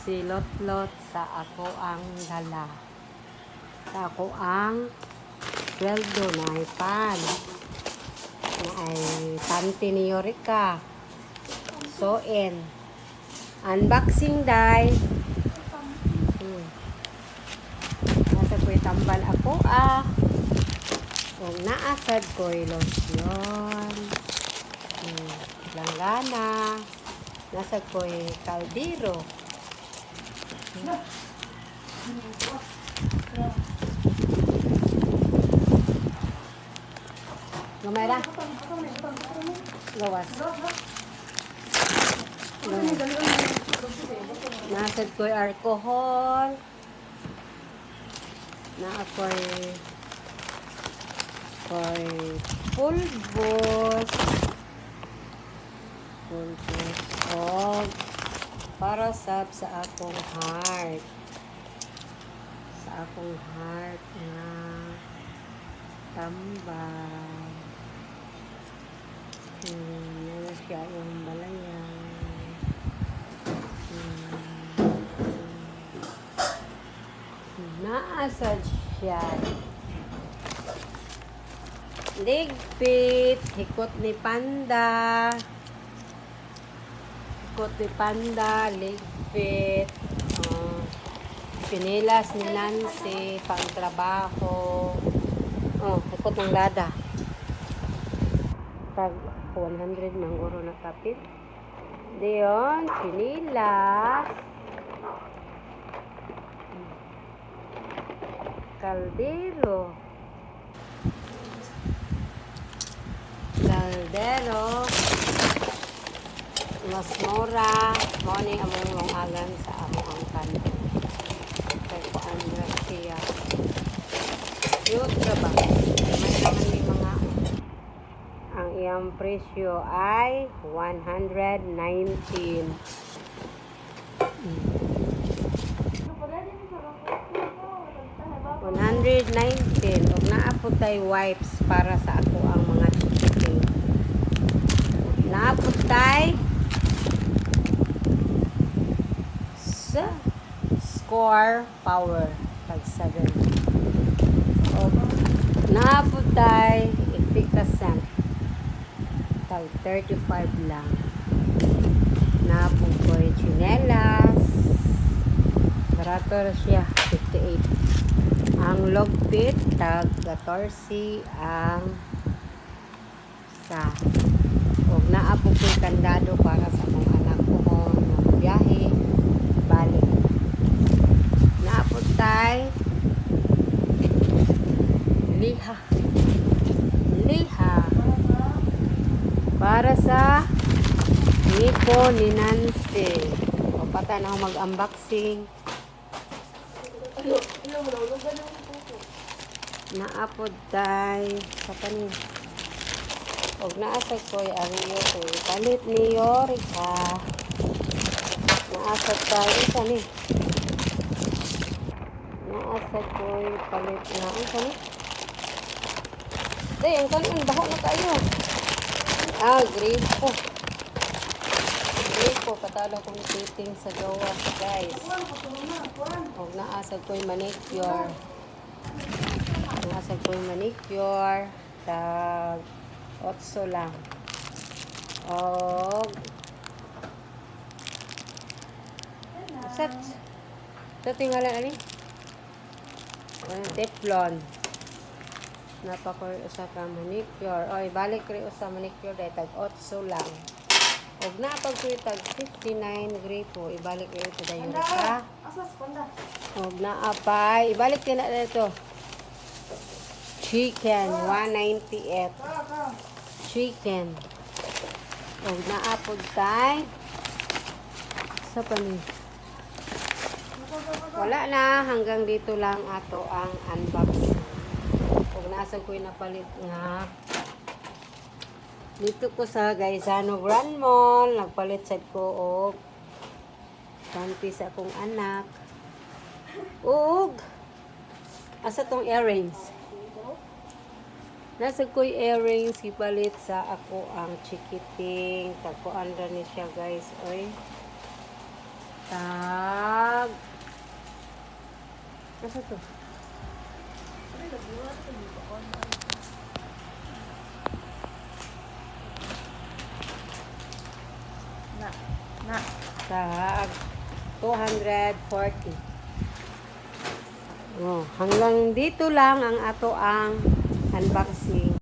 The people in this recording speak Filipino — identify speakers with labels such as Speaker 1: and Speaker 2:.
Speaker 1: Silot-lot sa ako ang dala. Sa ako ang sweldo na ay pan. Na ay tanti ni Yorika. Soen. Unboxing day. Nasa ko'y tambal ako kung naasad ko'y lotion. Langgana. Nasa ko'y kaldero. Gumera. Gawas. Nasad ko'y alcohol. Naako'y pulbos. Og para sa akong heart. Sa akong heart na tambay. Yan siya yung balayan. Naasad siya. Ligpit. Hikot ni Panda. Hikot ni Panda. Ligpit. Pinilas ni Nancy. Pang-trabaho. Hikot ng lada. Tag 100 mangguro na kapit. Diyon. Pinilas. Caldero. Mas mura. Morning among mong agan sa among angkan. Kay kuan siya. Yutra ba? May naman may mga ang iyang presyo ay 119. Ug naapod tay wipes para sa ako ang mga chikiting. Naapod tay sa Score Power tag 7. Og naapod tay Efficasan tag 35 lang. Naapod ko'y chinelas. Barato siya 58. Ang logpit tag 14 ang sa. Og naapod ko'y kandado para sa mga anak ko kung magbiyahe balik. Naapod tay liha para sa Nico ni Nancy. O pata na ako mag-unboxing. Naapod tay sa kanin. Og naasad ko'y ang iyo ko'y palit ni Yorika. Naasad tayo isa ni. Naasad ko'y palit na. Ang kani? Day, ang kanin. Baho na kayo. Gripo. Gripo. Katalo kong fitting sa gawa, guys. Og naasad ko'y manicure. Naasad ko'y manicure. Tag 8 lang. Og sa tinggalan ani? Teflon. Napakoy usa ka manicure. Oy, balik ri usa manicure day tag 8 lang. Og napag koy tag 59 gripo, ibalik ri ito dayon ka. Og naapay, ibalik din na dito. Chicken 198. Chicken. Og naapod tay sa panin. Wala na, hanggang dito lang ato ang unboxing. Kung nasa ko'y napalit nga dito ko sa Gaisano Grand Mall, nagpalit sa ko og panty sa akong anak. Og asa tong earrings. Nasa ko'y earrings ipalit sa ako ang chikiting. Tagkuan ra ni siya guys, oy. Ta Asa to?
Speaker 2: Na. Na.
Speaker 1: Tag 240. Oh, hanggang dito lang ang ato ang unboxing.